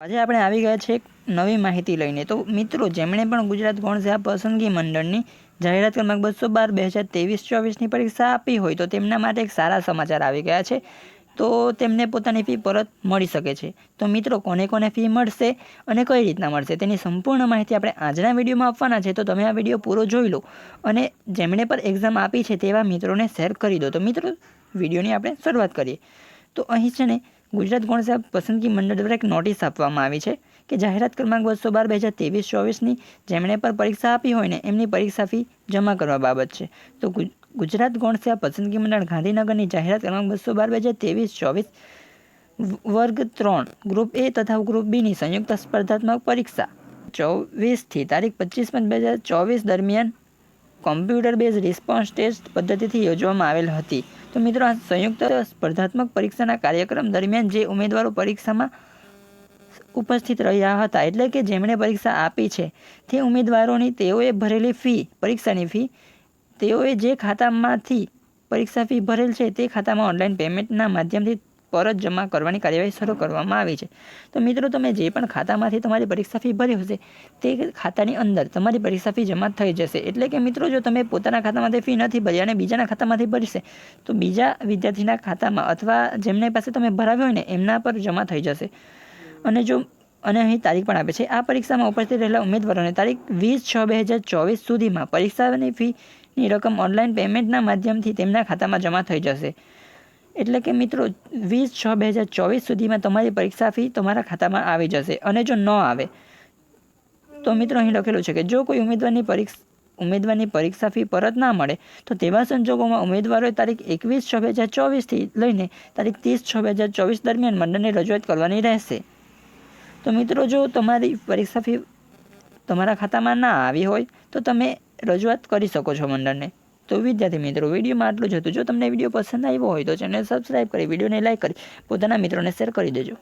આજે આપણે આવી ગયા છે એક નવી માહિતી લઈને। તો મિત્રો, જેમણે પણ ગુજરાત ગૌણ સેવા પસંદગી મંડળની જાહેરાત ક્રમાંક 212 2023-24ની પરીક્ષા આપી હોય તો તેમના માટે એક સારા સમાચાર આવી ગયા છે। તો તેમને પોતાની ફી પરત મળી શકે છે। તો મિત્રો, કોને કોને ફી મળશે અને કઈ રીતના મળશે તેની સંપૂર્ણ માહિતી આપણે આજના વિડીયોમાં આપવાના છે। તો તમે આ વિડીયો પૂરો જોઈ લો અને જેમણે પણ એક્ઝામ આપી છે તેવા મિત્રોને શેર કરી દો। તો મિત્રો, વિડીયોની આપણે શરૂઆત કરીએ। તો અહીં છે ને ગુજરાત ગૌણ સેવા પસંદગી મંડળ દ્વારા એક નોટિસ આપવામાં આવી છે કે જાહેરાત ક્રમાંક 212 2023-24ની જેમણે પણ પરીક્ષા આપી હોય ને એમની પરીક્ષા ફી જમા કરવા બાબત છે। તો ગુજરાત ગૌણ સેવા પસંદગી મંડળ ગાંધીનગરની જાહેરાત ક્રમાંક 212 વર્ગ 3 ગ્રુપ એ તથા ગ્રુપ બીની સંયુક્ત સ્પર્ધાત્મક પરીક્ષા 24થી તારીખ 25/5/2024 દરમિયાન કોમ્પ્યુટર બેઝ રિસ્પોન્સ ટેસ્ટ પદ્ધતિથી યોજવામાં આવેલ હતી। તો મિત્રો, આ સંયુક્ત સ્પર્ધાત્મક પરીક્ષાના કાર્યક્રમ દરમિયાન જે ઉમેદવારો પરીક્ષામાં ઉપસ્થિત રહ્યા હતા, એટલે કે જેમણે પરીક્ષા આપી છે તે ઉમેદવારોની તેઓએ ભરેલી ફી, પરીક્ષાની ફી, તેઓએ જે ખાતામાંથી પરીક્ષા ફી ભરેલ છે તે ખાતામાં ઓનલાઈન પેમેન્ટના માધ્યમથી પરત જમા કરવાની કાર્યવાહી શરૂ કરવામાં આવી છે। તો મિત્રો, તમે જે પણ ખાતામાંથી તમારી પરીક્ષા ફી ભરી હશે તે ખાતાની અંદર તમારી પરીક્ષા ફી જમા થઈ જશે। એટલે કે મિત્રો, જો તમે પોતાના ખાતામાંથી ફી નથી ભરી અને બીજાના ખાતામાંથી ભરશે તો બીજા વિદ્યાર્થીના ખાતામાં અથવા જેમને પાસે તમે ભરાવ્યો હોય ને એમના પર જમા થઈ જશે। અને અહીં તારીખ પણ આપે છે। આ પરીક્ષામાં ઉપસ્થિત રહેલા ઉમેદવારોને તારીખ 20/6/2024 સુધીમાં પરીક્ષાની ફીની રકમ ઓનલાઈન પેમેન્ટના માધ્યમથી તેમના ખાતામાં જમા થઈ જશે। એટલે કે મિત્રો, 20/6/2024 સુધીમાં તમારી પરીક્ષા ફી તમારા ખાતામાં આવી જશે। અને જો ન આવે તો મિત્રો, અહીં લખેલું છે કે જો કોઈ ઉમેદવારની પરીક્ષા ફી પરત ના મળે તો તેવા સંજોગોમાં ઉમેદવારોએ તારીખ 21/6/2024થી લઈને તારીખ 30/6/2024 દરમિયાન મંડળને રજૂઆત કરવાની રહેશે। તો મિત્રો, જો તમારી પરીક્ષા ફી તમારા ખાતામાં ના આવી હોય તો તમે રજૂઆત કરી શકો છો મંડળને। તો વિદ્યાર્થી મિત્રો, વિડીયોમાં આટલું જ હતું। જો તમને વિડીયો પસંદ આવ્યો હોય તો ચેનલ સબસ્ક્રાઈબ કરી, વિડીયોને લાઈક કરી, પોતાના મિત્રોને શેર કરી દેજો।